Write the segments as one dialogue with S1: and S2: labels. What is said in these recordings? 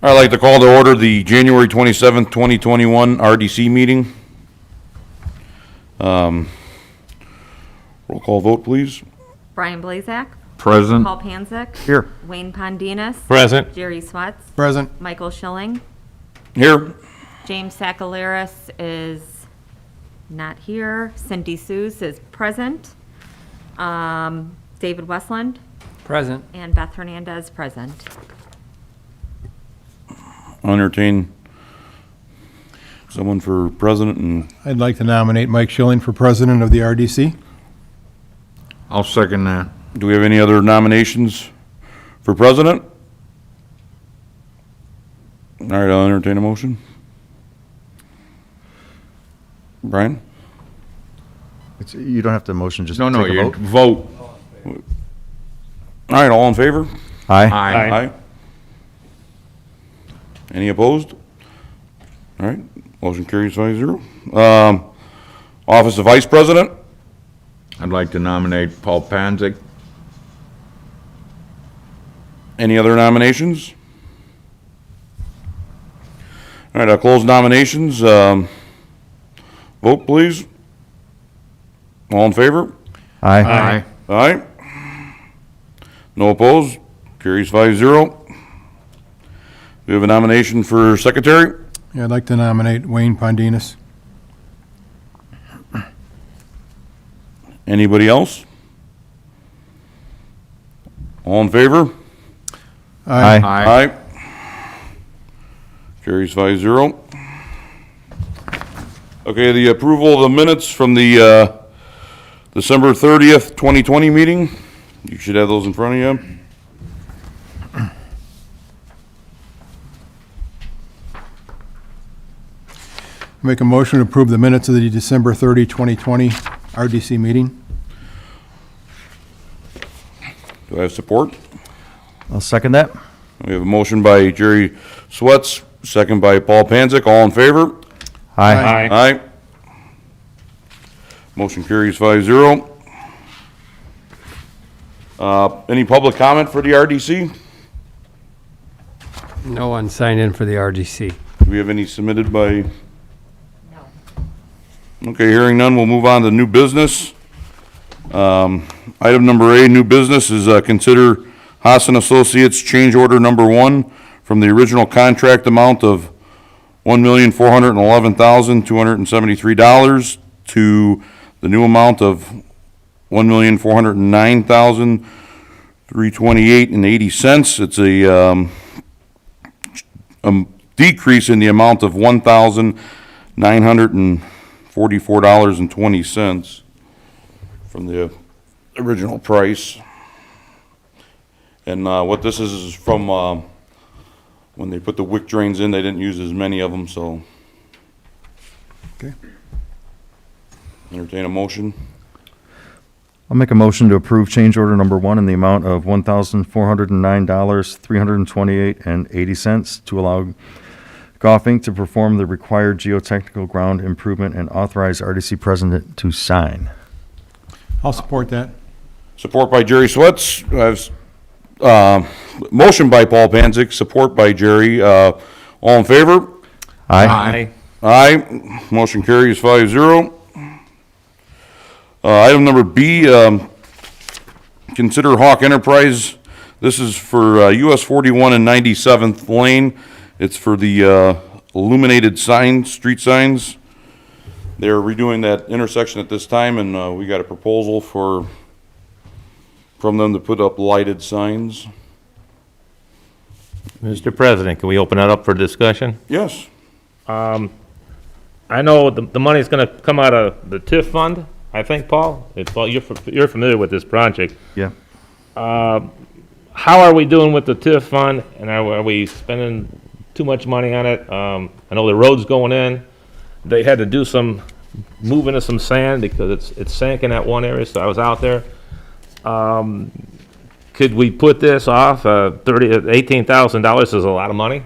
S1: I'd like to call to order the January 27th, 2021 RDC meeting. Roll call vote, please.
S2: Brian Blazak.
S3: Present.
S2: Paul Panzak.
S3: Here.
S2: Wayne Pondinas.
S4: Present.
S2: Jerry Swatz.
S3: Present.
S2: Michael Schilling.
S1: Here.
S2: James Sakalaris is not here. Cindy Seuss is present. David Westland
S4: Present.
S2: and Beth Hernandez present.
S1: I'll entertain someone for president, and
S5: I'd like to nominate Mike Schilling for president of the RDC.
S3: I'll second that.
S1: do we have any other nominations for president? All right, I'll entertain a motion. Brian?
S6: You don't have to motion, just
S3: No,
S6: take a
S3: you
S6: vote.
S3: vote.
S1: All right, all in favor?
S6: Aye.
S3: Aye.
S1: Any opposed? All right, motion carries 5-0. Office of Vice President?
S3: I'd like to nominate Paul Panzak.
S1: Any other nominations? All right, I'll close nominations. Vote, please. All in favor?
S6: Aye.
S1: Aye. No opposed? Carries 5-0. We have a nomination for secretary.
S5: Yeah, I'd like to nominate Wayne Pondinas.
S1: Anybody else? All in favor?
S6: Aye.
S1: Aye. Carries 5-0. Okay, the approval of the minutes from the December 30th, 2020 meeting. You should have those in front of you.
S5: Make a motion to approve the minutes of the December 30, 2020 RDC meeting.
S1: Do I have support?
S6: I'll second that.
S1: We have a motion by Jerry Swets, second by Paul Panzak. All in favor?
S6: Aye.
S1: Aye. Motion carries 5-0. Any public comment for the RDC?
S4: No one signed in for the RDC.
S1: Do we have any submitted by? No. Okay, hearing none, we'll move on to new business. Item number A, new business, is consider Hassan Associates change order number 1 from the original contract amount of $1,411,273 to the new amount of $1,409,328.80. It's a decrease in the amount of $1,944.20 from the original price. And what this is from when they put the wick drains in, they didn't use as many of them, so.
S5: Okay.
S1: Entertain a motion.
S6: I'll make a motion to approve change order number 1 in the amount of $1,409,328.80 to allow Goff Inc. to perform the required geotechnical ground improvement and authorize RDC president to sign.
S5: I'll support that.
S1: Support by Jerry Swets. Motion by Paul Panzak, support by Jerry. All in favor?
S6: Aye.
S1: Aye. Motion carries 5-0. Item number B, consider Hawk Enterprise. This is for US 41 and 97th Lane. It's for the illuminated signs, street signs. They're redoing that intersection at this time, and we got a proposal from them to put up lighted signs.
S7: Mr. President, can we open that up for discussion?
S1: Yes.
S7: I know the money's gonna come out of the TIF fund, I think, Paul? Paul, you're familiar with this project.
S6: Yeah.
S7: How are we doing with the TIF fund, and are we spending too much money on it? I know the road's going in. They had to do some moving of some sand because it's sank in that one area, so I was out there. Could we put this off? $18,000 is a lot of money.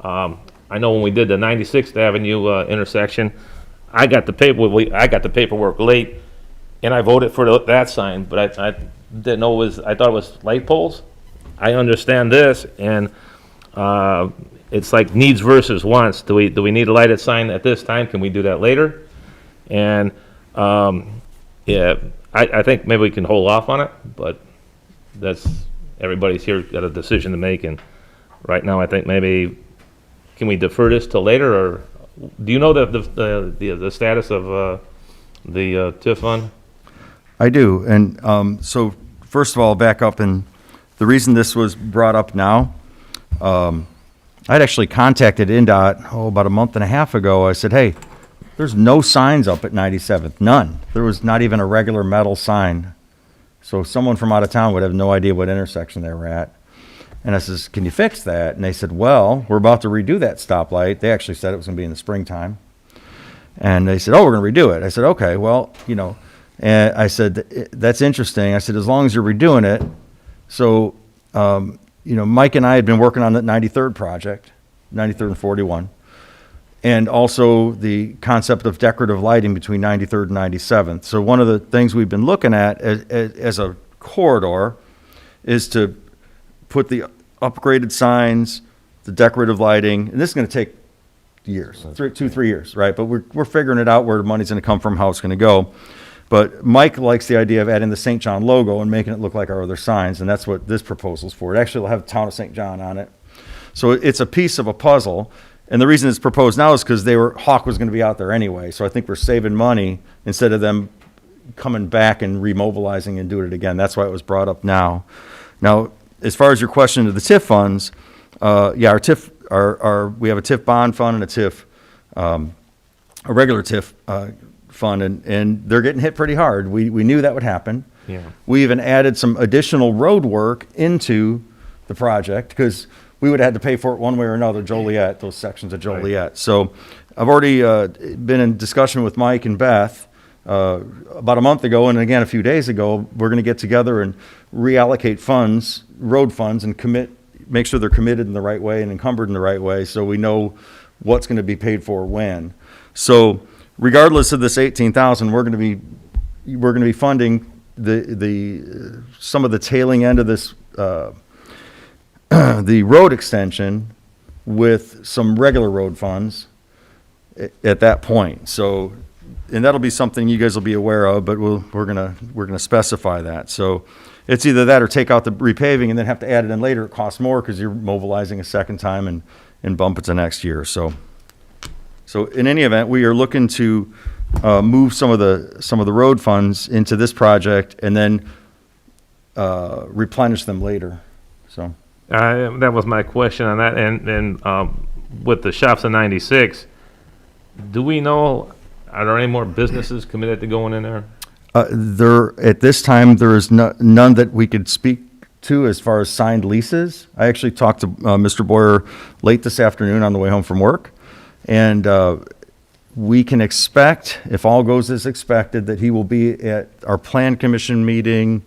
S7: I know when we did the 96th Avenue intersection, I got the paperwork late, and I voted for that sign, but I didn't know I thought it was light poles. I understand this, and it's like needs versus wants. Do we need a lighted sign at this time? Can we do that later? And, yeah, I think maybe we can hold off on it, but everybody's here got a decision to make, and right now I think maybe, can we defer this till later, or do you know the status of the TIF fund?
S6: I do, and so first of all, back up, and the reason this was brought up now, I'd actually contacted NDOT, about a month and a half ago. I said, hey, there's no signs up at 97th, none. There was not even a regular metal sign. So someone from out of town would have no idea what intersection they were at. And I says, can you fix that? And they said, well, we're about to redo that stoplight. They actually said it was going to be in the springtime. And they said, oh, we're going to redo it. I said, okay, well, and I said, that's interesting. I said, as long as you're redoing it. So, Mike and I had been working on that 93rd project, 93rd and 41. And also the concept of decorative lighting between 93rd and 97th. So one of the things we've been looking at as a corridor is to put the upgraded signs, the decorative lighting, and this is going to take years, 3 years, right? But we're figuring it out where the money's going to come from, how it's going to go. But Mike likes the idea of adding the St. John logo and making it look like our other signs, and that's what this proposal's for. It actually will have Town of St. John on it. So it's a piece of a puzzle. And the reason it's proposed now is because Hawk was going to be out there anyway. So I think we're saving money instead of them coming back and remobilizing and doing it again. That's why it was brought up now. Now, as far as your question of the TIF funds, yeah, our TIF, we have a TIF bond fund and a TIF, a regular TIF fund, and they're getting hit pretty hard. We knew that would happen.
S7: Yeah.
S6: We even added some additional road work into the project because we would have had to pay for it one way or another, Joliet, those sections of Joliet. Right. So I've already been in discussion with Mike and Beth about a month ago, and again a few days ago. We're going to get together and reallocate funds, road funds, and make sure they're committed in the right way and encumbered in the right way, so we know what's going to be paid for when. So regardless of this 18,000, we're going to be funding the some of the tailing end of this. The road extension with some regular road funds at that point. So, and that'll be something you guys will be aware of, but we're gonna specify that. So it's either that or take out the repaving and then have to add it in later. It costs more because you're mobilizing a second time and bump it to next year. So in any event, we are looking to move some of the road funds into this project and then replenish them later. So.
S7: That was my question on that, and with the shops in 96, do we know, are there any more businesses committed to going in there?
S6: At this time, there is none that we could speak to as far as signed leases. I actually talked to Mr. Boyer late this afternoon on the way home from work, and we can expect, if all goes as expected, that he will be at our Plan Commission meeting,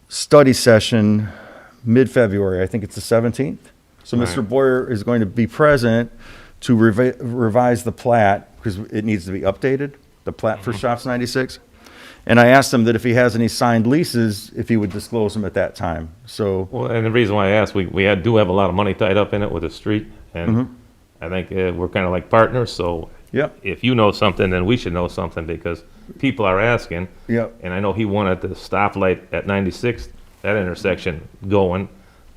S6: study session, mid-February. I think it's the 17th. So
S7: Right.
S6: Mr. Boyer is going to be present to revise the plat because it needs to be updated, the plat for Shops 96. And I asked him that if he has any signed leases, if he would disclose them at that time. So,
S7: Well, and the reason why I asked, we do have a lot of money tied up in it with the street, and I think we're kind of like partners, so
S6: yep,
S7: if you know something, then we should know something, because people are asking.
S6: yep.
S7: And I know he wanted the stoplight at 96th, that intersection going,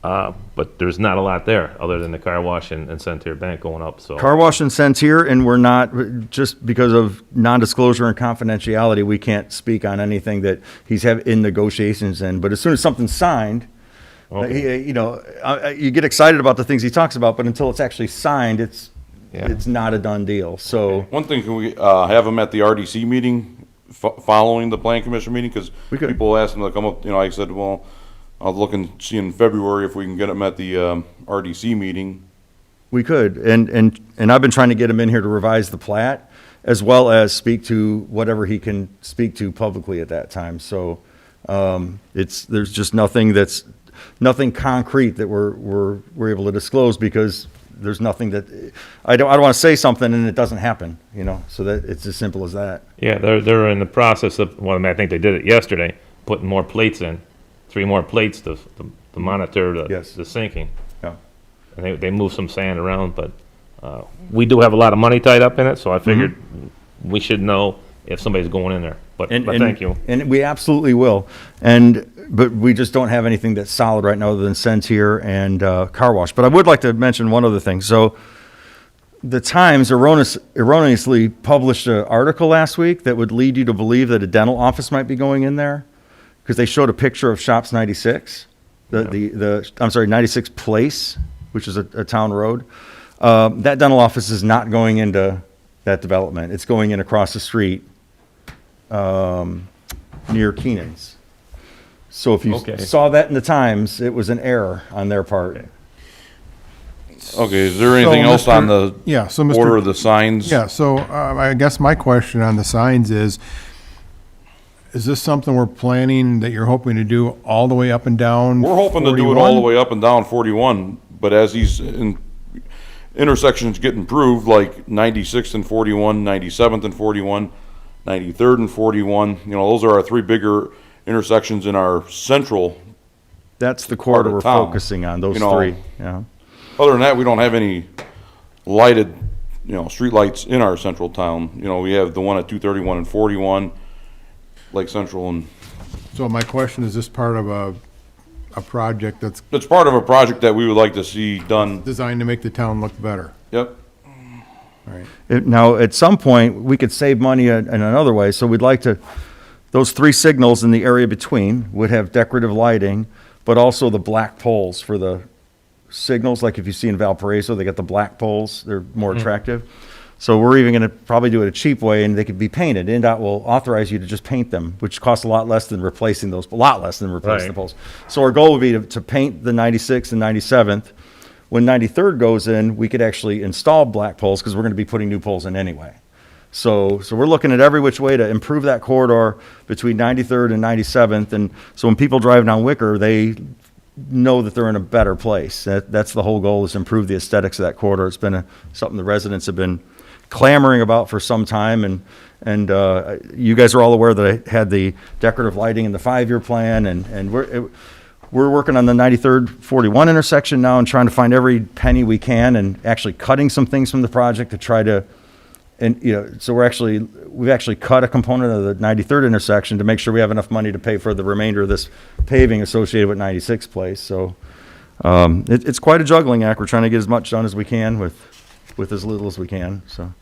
S7: but there's not a lot there other than the car wash and Centier Bank going up, so.
S6: Car wash and Centier, and we're not, just because of non-disclosure and confidentiality, we can't speak on anything that he's in negotiations in. But as soon as something's signed,
S7: Okay.
S6: you get excited about the things he talks about, but until it's actually signed, it's
S7: Yeah.
S6: not a done deal. So
S1: One thing, can we have them at the RDC meeting following the Plan Commission meeting? Because
S6: We could.
S1: people asked them to come up, I said, well, I'll look and see in February if we can get them at the RDC meeting.
S6: we could, and I've been trying to get him in here to revise the plat, as well as speak to whatever he can speak to publicly at that time. So there's just nothing concrete that we're able to disclose, because there's nothing that I don't want to say something and it doesn't happen, so that it's as simple as that.
S7: Yeah, they're in the process of, well, I think they did it yesterday, putting more plates in, 3 more plates to monitor
S6: Yes.
S7: the sinking.
S6: Yeah.
S7: and they moved some sand around, but we do have a lot of money tied up in it, so I figured we should know if somebody's going in there. But thank you.
S6: And we absolutely will. But we just don't have anything that's solid right now other than Sens here and Car Wash. But I would like to mention one other thing. So the Times erroneously published an article last week that would lead you to believe that a dental office might be going in there because they showed a picture of Shops 96, I'm sorry, 96 Place, which is a town road. That dental office is not going into that development. It's going in across the street near Keenan's. So if you
S7: Okay.
S6: saw that in the Times, it was an error on their part.
S1: Okay, is there anything else on the
S5: Yeah, so
S1: order
S5: Mr.
S1: of the signs?
S5: Yeah, so I guess my question on the signs is this something we're planning that you're hoping to do all the way up and down?
S1: We're hoping to do it all the
S5: 41?
S1: way up and down 41, but as these intersections get improved, like 96th and 41, 97th and 41, 93rd and 41, those are our three bigger intersections in our central.
S6: That's the corridor
S1: of
S6: we're
S1: town.
S6: focusing on, those
S1: You know,
S6: three, yeah.
S1: Other than that, we don't have any lighted, street lights in our central town. We have the one at 231 and 41, Lake Central, and
S5: So my question, is this part of a project that's
S1: it's part of a project that we would like to see done.
S5: designed to make the town look better?
S1: Yep.
S5: All right.
S6: Now, at some point, we could save money in another way, so we'd like to, those three signals in the area between would have decorative lighting, but also the black poles for the signals, like if you see in Valparaiso, they got the black poles, they're more attractive. So we're even gonna probably do it a cheap way, and they could be painted. NDOT will authorize you to just paint them, which costs a lot less than replacing those, a lot less than replacing the
S7: Right.
S6: poles. So our goal would be to paint the 96th and 97th. When 93rd goes in, we could actually install black poles, because we're gonna be putting new poles in anyway. So we're looking at every which way to improve that corridor between 93rd and 97th, and so when people drive down Wicker, they know that they're in a better place. That's the whole goal, is to improve the aesthetics of that corridor. It's been something the residents have been clamoring about for some time, and you guys are all aware that I had the decorative lighting in the 5-year plan, and we're working on the 93rd 41 intersection now and trying to find every penny we can, and actually cutting some things from the project to try to, and so we've actually cut a component of the 93rd intersection to make sure we have enough money to pay for the remainder of this paving associated with 96th Place. So it's quite a juggling act. We're trying to get as much done as we can with as little as we can. So.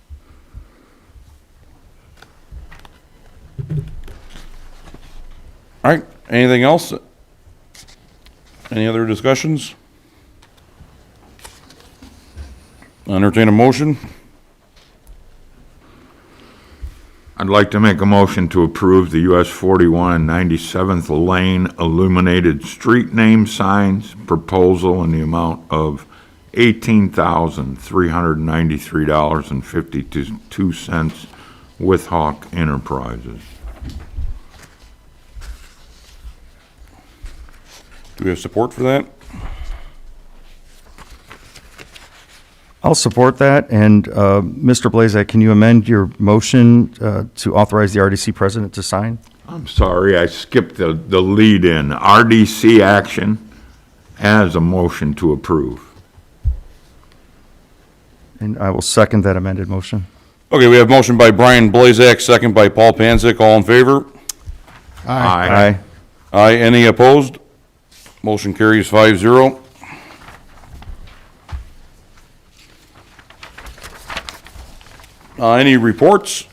S1: All right, anything else? Any other discussions? Entertain a motion?
S3: I'd like to make a motion to approve the US 41 and 97th Lane illuminated street name signs proposal in the amount of $18,393.52 with Hawk Enterprises.
S1: Do we have support for that?
S6: I'll support that, and Mr. Blazak, can you amend your motion to authorize the RDC president to sign?
S3: I'm sorry, I skipped the lead-in. RDC action as a motion to approve.
S6: And I will second that amended motion.
S1: Okay, we have motion by Brian Blazak, second by Paul Panzak. All in favor?
S3: Aye.
S1: Aye. Any opposed? Motion carries 5-0. Any reports?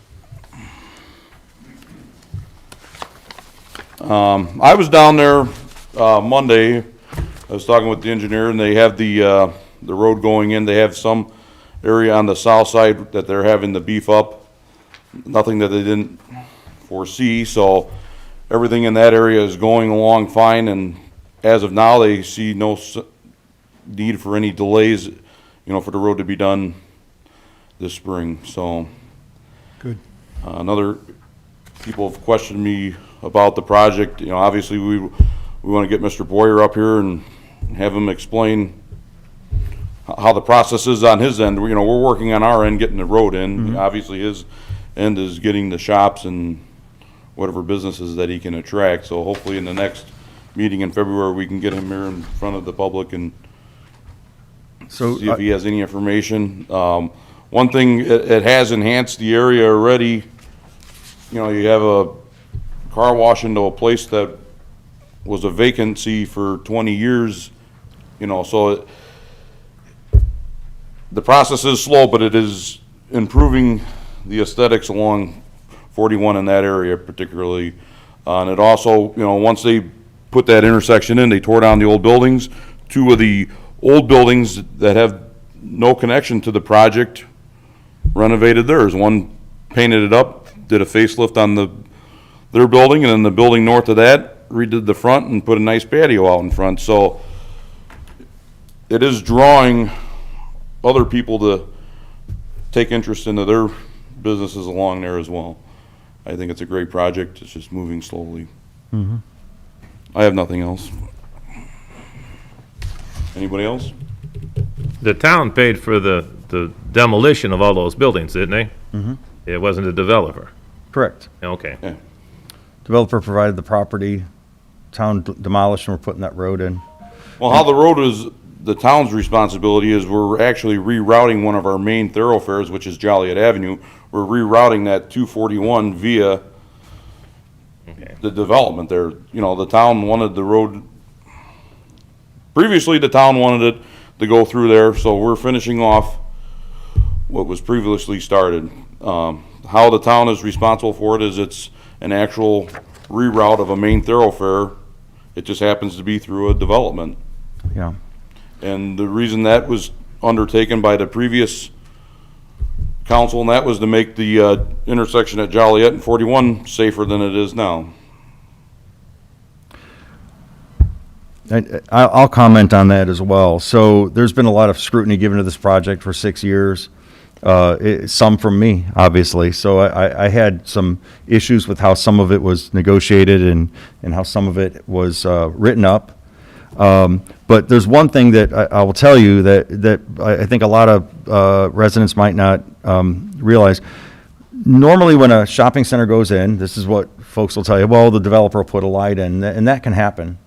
S1: I was down there Monday. I was talking with the engineer, and they have the road going in. They have some area on the south side that they're having to beef up. Nothing that they didn't foresee, so everything in that area is going along fine, and as of now, they see no need for any delays, for the road to be done this spring, so.
S5: Good.
S1: Another, people have questioned me about the project, obviously we want to get Mr. Boyer up here and have him explain how the process is on his end. We're working on our end, getting the road in. Obviously, his end is getting the shops and whatever businesses that he can attract, so hopefully in the next meeting in February, we can get him here in front of the public and
S6: So,
S1: see if he has any information. One thing, it has enhanced the area already. You know, you have a car wash into a place that was a vacancy for 20 years, you know, so the process is slow, but it is improving the aesthetics along 41 in that area particularly. And it also, you know, once they put that intersection in, they tore down the old buildings. Two of the old buildings that have no connection to the project renovated theirs. One painted it up, did a facelift on their building, and then the building north of that redid the front and put a nice patio out in front. So it is drawing other people to take interest into their businesses along there as well. I think it's a great project. It's just moving slowly. I have nothing else. Anybody else?
S7: The town paid for the demolition of all those buildings, didn't they? It wasn't a developer.
S6: correct.
S7: Okay.
S1: Yeah.
S6: Developer provided the property, town demolished, and we're putting that road in.
S1: Well, how the road is, the town's responsibility is we're actually rerouting one of our main thoroughfares, which is Joliet Avenue. We're rerouting that 241 via
S7: Okay.
S1: the development there. You know, the town wanted the road, previously the town wanted it to go through there, so we're finishing off what was previously started. How the town is responsible for it is it's an actual reroute of a main thoroughfare. It just happens to be through a development.
S6: Yeah.
S1: And the reason that was undertaken by the previous council, and that was to make the intersection at Joliet and 41 safer than it is now.
S6: I'll comment on that as well. So there's been a lot of scrutiny given to this project for 6 years. Some from me, obviously. So I had some issues with how some of it was negotiated and how some of it was written up. But there's one thing that I will tell you that I think a lot of residents might not realize. Normally, when a shopping center goes in, this is what folks will tell you, well, the developer will put a light in, and that can happen,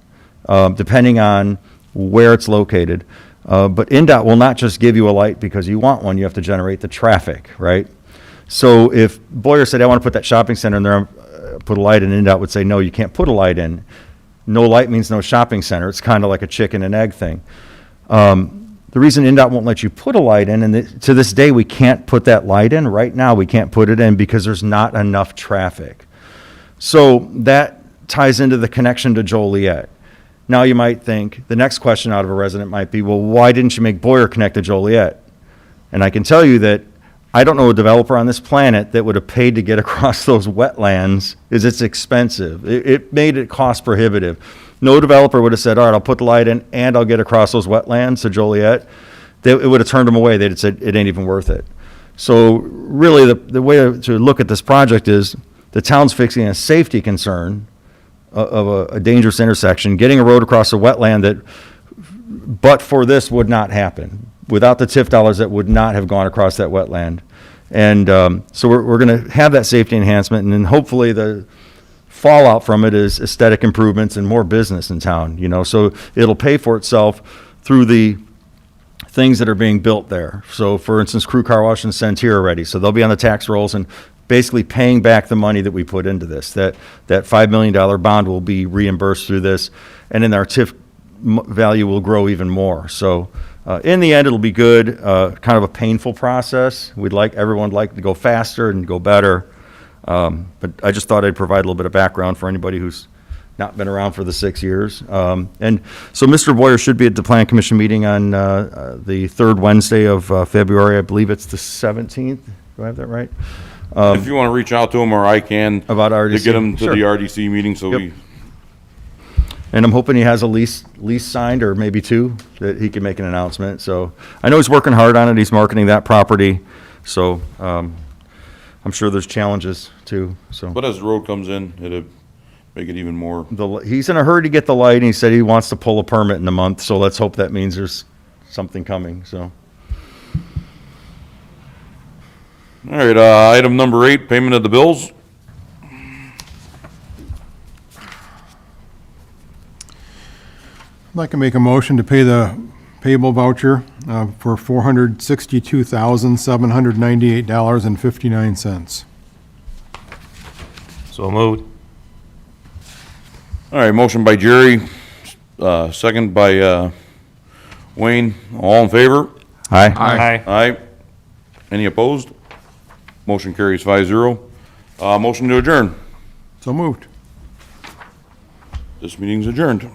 S6: depending on where it's located. But NDOT will not just give you a light because you want one, you have to generate the traffic, right? So if Boyer said, I want to put that shopping center in there, put a light in, NDOT would say, no, you can't put a light in. No light means no shopping center. It's kind of like a chicken and egg thing. The reason NDOT won't let you put a light in, and to this day we can't put that light in, right now we can't put it in because there's not enough traffic. So that ties into the connection to Joliet. Now you might think, the next question out of a resident might be, well, why didn't you make Boyer connect to Joliet? And I can tell you that I don't know a developer on this planet that would have paid to get across those wetlands, is it's expensive. It made it cost prohibitive. No developer would have said, all right, I'll put the light in and I'll get across those wetlands to Joliet. It would have turned them away. They'd have said, it ain't even worth it. So really the way to look at this project is the town's fixing a safety concern of a dangerous intersection, getting a road across a wetland that, but for this, would not happen. Without the TIF dollars, that would not have gone across that wetland. And so we're going to have that safety enhancement, and then hopefully the fallout from it is aesthetic improvements and more business in town, you know. So it'll pay for itself through the things that are being built there. So for instance, Crew Car Wash and Centir already, so they'll be on the tax rolls and basically paying back the money that we put into this. That $5 million bond will be reimbursed through this, and then our TIF value will grow even more. So in the end, it'll be good. Kind of a painful process. Everyone would like to go faster and go better. But I just thought I'd provide a little bit of background for anybody who's not been around for the 6 years. And so Mr. Boyer should be at the Plan Commission meeting on the third Wednesday of February. I believe it's the 17th. Do I have that right?
S1: If you want to reach out to him, or I can.
S6: About RDC?
S1: To get him to
S6: Sure.
S1: the RDC meeting, so
S6: Yep.
S1: we,
S6: And I'm hoping he has a lease signed, or maybe two, that he can make an announcement. So I know he's working hard on it. He's marketing that property. So I'm sure there's challenges too. So
S1: but as the road comes in, it'll make it even more.
S6: he's in a hurry to get the light, and he said he wants to pull a permit in a month. So let's hope that means there's something coming. So.
S1: All right, item number 8, payment of the bills.
S5: I'd like to make a motion to pay the payable voucher for $462,798.59.
S7: So moved.
S1: All right, motion by Jerry, second by Wayne. All in favor?
S6: Aye.
S7: Aye.
S1: Aye. Any opposed? Motion carries 5-0. Motion to adjourn.
S5: So moved.
S1: This meeting's adjourned.